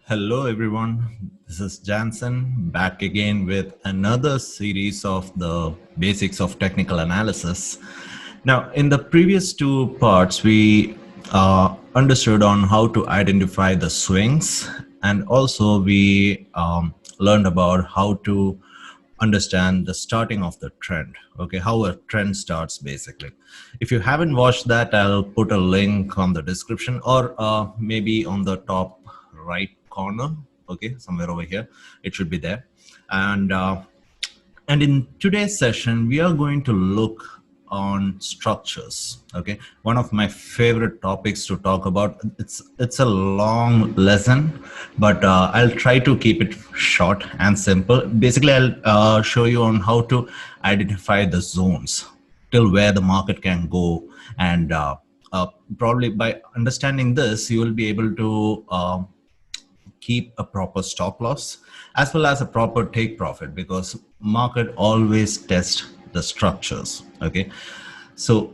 Hello everyone, this is Janson back again with another series of the basics of technical analysis. Now, in the previous two parts, we understood on how to identify the swings, and also we learned about how to understand the starting of the trend. Okay, how a trend starts basically. If you haven't watched that, I'll put a link on the description or maybe on the top right corner. Okay, somewhere over here it should be there. And in today's session, we are going to look on structures. Okay, one of my favorite topics to talk about. It's a long lesson, but I'll try to keep it short and simple. Basically, I'll show you on how to identify the zones till where the market can go, and probably by understanding this, you will be able to keep a proper stop loss as well as a proper take profit, because market always tests the structures. Okay, so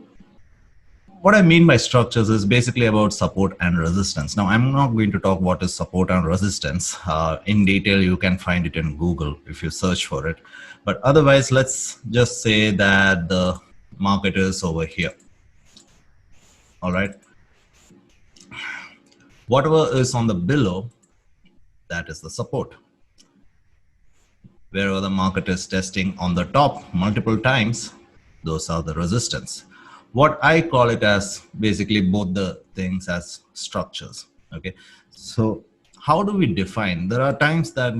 what I mean by structures is basically about support and resistance. Now, I'm not going to talk what is support and resistance in detail. You can find it in Google if you search for it, but otherwise let's just say that the market is over here. All right, whatever is on the below, that is the support. Wherever the market is testing on the top multiple times, those are the resistance. What I call it as basically both the things as structures. Okay, so how do we define? There are times that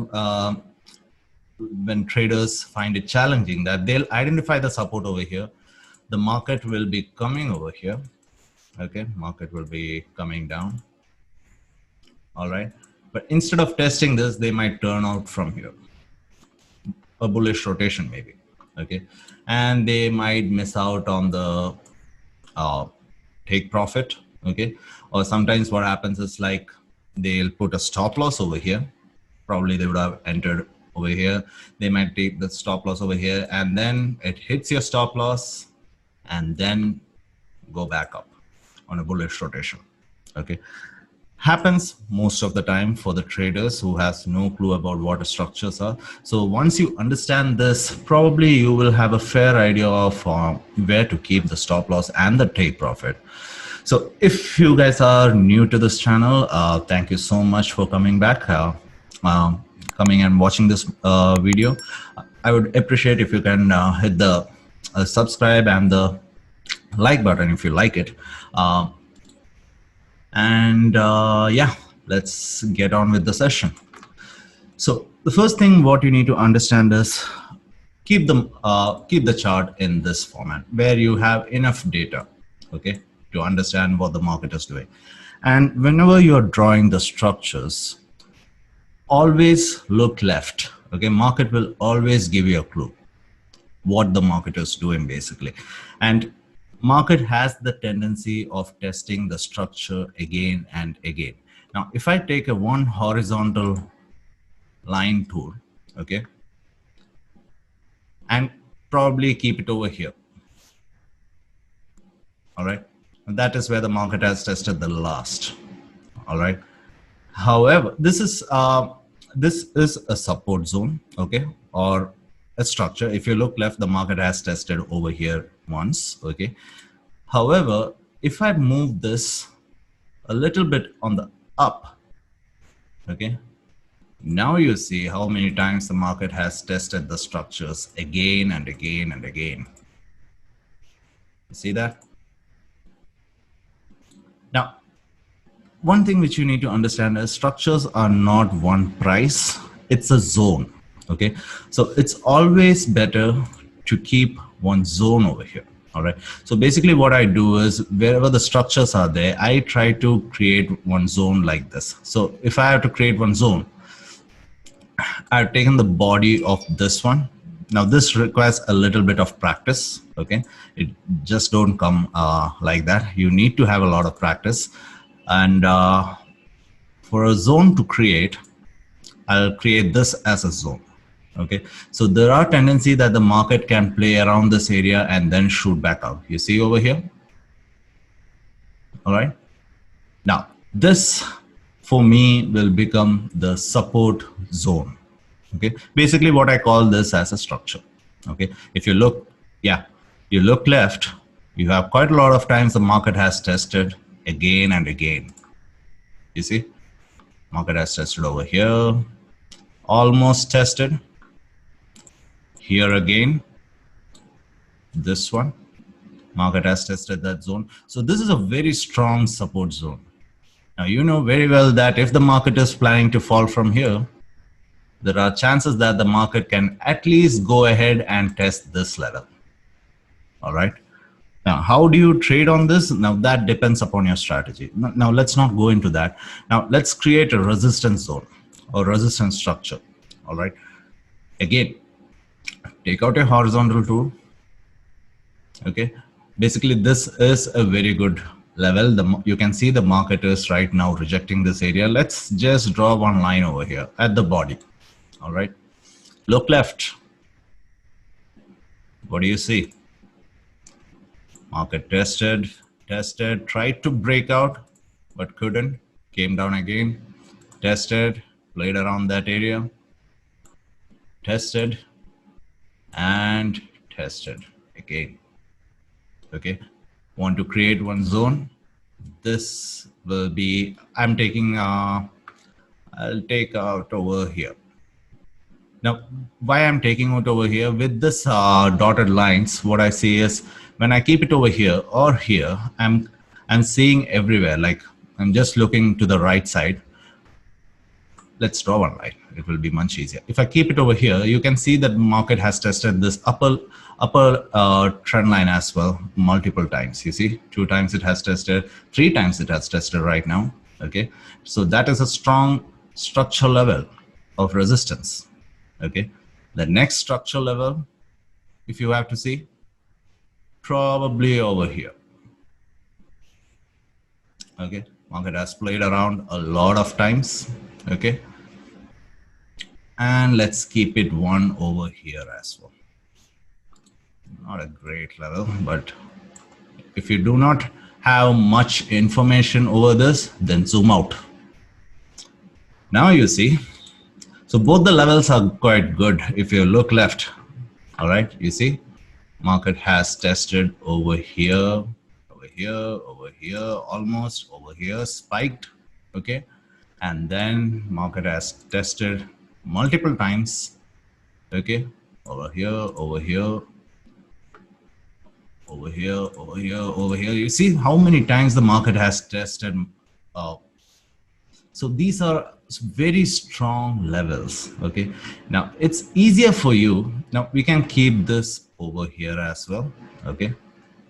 when traders find it challenging, that they'll identify the support over here. The market will be coming over here. Okay, market will be coming down. All right, but instead of testing this, they might turn out from here. A bullish rotation maybe. Okay, and they might miss out on the take profit. Okay, or sometimes what happens is like they'll put a stop loss over here. Probably they would have entered over here. They might take the stop loss over here, and then it hits your stop loss and then go back up on a bullish rotation. Okay, happens most of the time for the traders who has no clue about what the structures are. So once you understand this, probably you will have a fair idea of where to keep the stop loss and the take profit. So if you guys are new to this channel, thank you so much for coming back, coming and watching this video. I would appreciate if you can hit the subscribe and the like button if you like it. Yeah, let's get on with the session. So the first thing what you need to understand is keep the chart in this format where you have enough data, okay, to understand what the market is doing. And whenever you're drawing the structures, always look left. Okay, market will always give you a clue what the market is doing basically. And market has the tendency of testing the structure again and again. Now, if I take a one horizontal line tool, okay, and probably keep it over here. All right, and that is where the market has tested the last. All right. However, this is a support zone, okay, or a structure. If you look left, the market has tested over here once. Okay, however, if I move this a little bit on the up, okay, now you see how many times the market has tested the structures again and again and again. See that? Now, one thing which you need to understand is structures are not one price, it's a zone. Okay, so it's always better to keep one zone over here. All right, so basically what I do is wherever the structures are there, I try to create one zone like this. So if I have to create one zone, I've taken the body of this one. Now this requires a little bit of practice. Okay, it just don't come like that. You need to have a lot of practice. And for a zone to create, I'll create this as a zone. Okay, so there are tendency that the market can play around this area and then shoot back out. You see over here? All right. Now, this for me will become the support zone. Okay, basically what I call this as a structure. Okay, if you look, yeah, you look left, you have quite a lot of times the market has tested again and again. You see, market has tested over here, almost tested here again. This one, market has tested that zone. So this is a very strong support zone. Now you know very well that if the market is planning to fall from here, there are chances that the market can at least go ahead and test this level. All right. Now, how do you trade on this? Now, that depends upon your strategy. Now, let's not go into that. Now, let's create a resistance zone or resistance structure. All right. Again, take out a horizontal tool. Okay. Basically, this is a very good level. You can see the market is right now rejecting this area. Let's just draw one line over here at the body. All right. Look left. What do you see? Market tested, tried to break out, but couldn't. Came down again, tested, played around that area, tested, and tested again. Okay, want to create one zone. This will be, I'm taking, I'll take out over here. Now, why I'm taking it over here with this dotted lines, what I see is when I keep it over here or here, I'm seeing everywhere. Like I'm just looking to the right side. Let's draw one line. It will be much easier. If I keep it over here, you can see that market has tested this upper trend line as well multiple times. You see, 2 times it has tested, 3 times it has tested right now. Okay, so that is a strong structural level of resistance. Okay, the next structural level, if you have to see, probably over here. Okay, market has played around a lot of times. Okay, and let's keep it one over here as well. Not a great level, but if you do not have much information over this, then zoom out. Now you see, so both the levels are quite good. If you look left, all right, you see, market has tested over here, over here, over here, almost over here, spiked, okay? And then market has tested multiple times, okay? Over here, over here, over here, over here, over here. You see how many times the market has tested. So these are very strong levels, okay? Now it's easier for you. Now we can keep this over here as well, okay?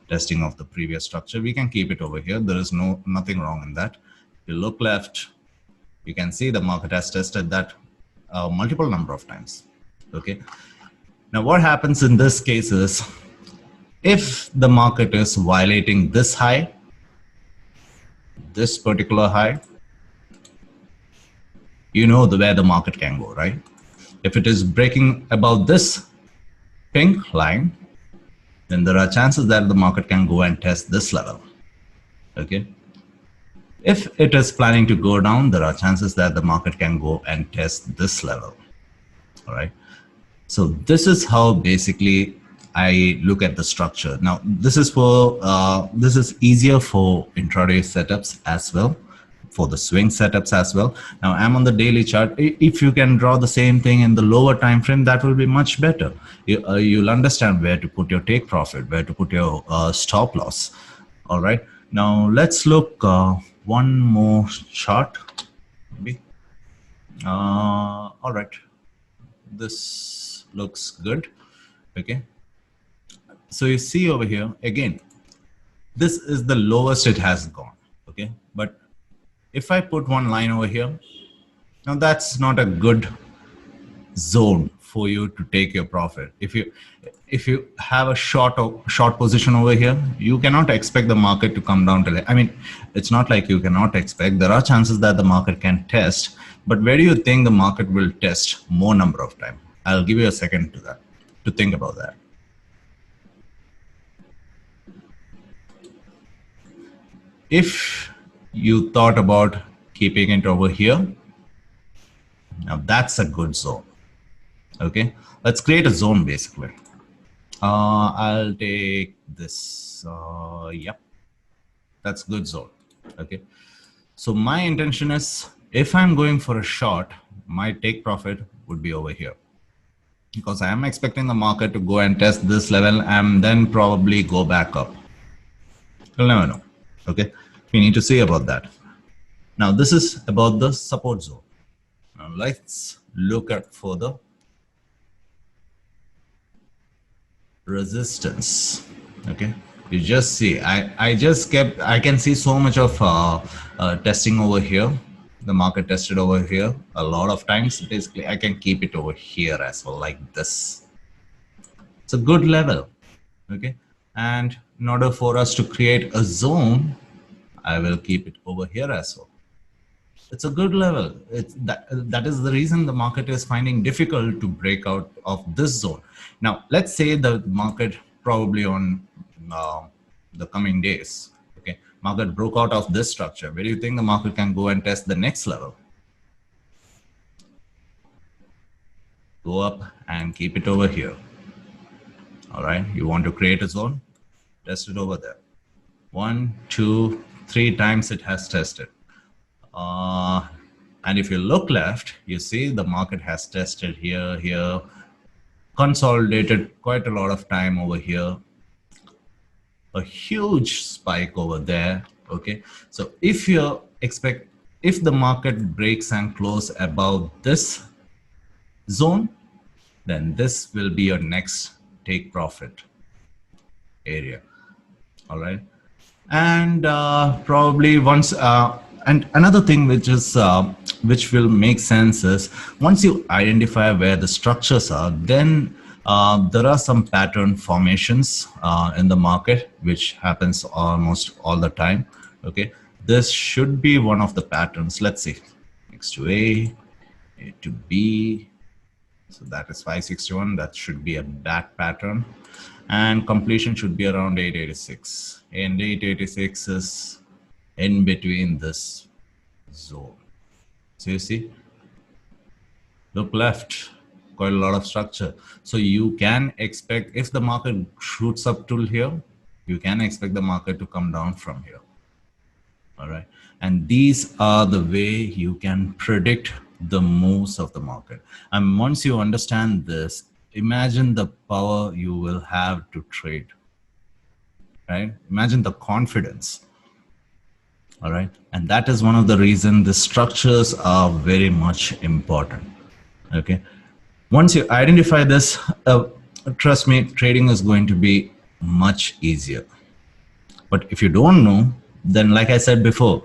Testing of the previous structure, we can keep it over here. There is nothing wrong in that. If you look left, you can see the market has tested that multiple number of times, okay? Now what happens in this case is, if the market is violating this high, this particular high, you know where the market can go, right? If it is breaking above this pink line, then there are chances that the market can go and test this level, okay? If it is planning to go down, there are chances that the market can go and test this level, all right? So this is how basically I look at the structure. Now, this is for this is easier for intraday setups as well, for the swing setups as well. Now I'm on the daily chart. If you can draw the same thing in the lower time frame, that will be much better. You'll understand where to put your take profit, where to put your stop loss. All right. Now let's look one more chart. Maybe. All right. This looks good. Okay. So you see over here again, this is the lowest it has gone. Okay, but if I put one line over here, now that's not a good zone for you to take your profit. If you have a short position over here, you cannot expect the market to come down to, I mean, it's not like you cannot expect. There are chances that the market can test, but where do you think the market will test more number of time? I'll give you a second to think about that. If you thought about keeping it over here. Now that's a good zone. Okay, let's create a zone basically. I'll take this. Yep, that's good zone. Okay, so my intention is if I'm going for a short, my take profit would be over here, because I am expecting the market to go and test this level and then probably go back up. You'll never know. Okay, we need to see about that. Now this is about the support zone. Now let's look at further resistance. Okay, you just see I can see so much of testing over here. The market tested over here a lot of times. Basically I can keep it over here as well, like this. It's a good level. Okay, and in order for us to create a zone, I will keep it over here as well. It's a good level. That is the reason the market is finding difficult to break out of this zone. Now, let's say the market probably on the coming days, okay, market broke out of this structure. Where do you think the market can go and test the next level? Go up and keep it over here. All right, you want to create a zone, test it over there. 1, 2, 3 times it has tested. And if you look left, you see the market has tested here, consolidated quite a lot of time over here, a huge spike over there. Okay, so if you expect, if the market breaks and close above this zone, then this will be your next take profit area. All right, and probably once and another thing which is which will make sense is once you identify where the structures are, then there are some pattern formations in the market which happens almost all the time. Okay, this should be one of the patterns. Let's see, X to A to B, so that is 561. That should be a bad pattern, and completion should be around 886, and 886 is in between this zone. So you see, look left, quite a lot of structure. So you can expect, if the market shoots up till here, you can expect the market to come down from here. All right, and these are the way you can predict the moves of the market. And once you understand this, imagine the power you will have to trade, right? Imagine the confidence. All right, and that is one of the reasons the structures are very much important. Okay, once you identify this, trust me, trading is going to be much easier. But if you don't know, then like I said before,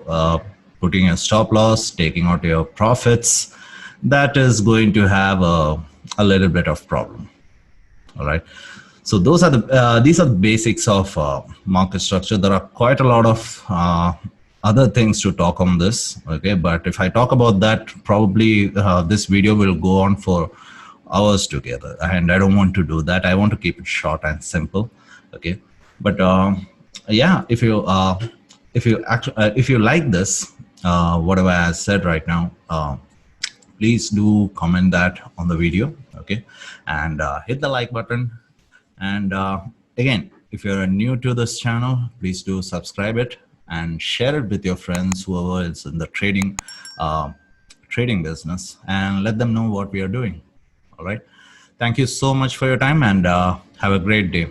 putting a stop loss, taking out your profits, that is going to have a little bit of problem. All right, so those are the these are the basics of market structure. There are quite a lot of other things to talk on this. Okay, but if I talk about that, probably this video will go on for hours together, and I don't want to do that. I want to keep it short and simple. Okay, but yeah, if you like this, whatever I said right now, please do comment that on the video. Okay, and hit the like button. And again, if you're new to this channel, please do subscribe it and share it with your friends, whoever is in the trading business, and let them know what we are doing. All right, thank you so much for your time, and have a great day.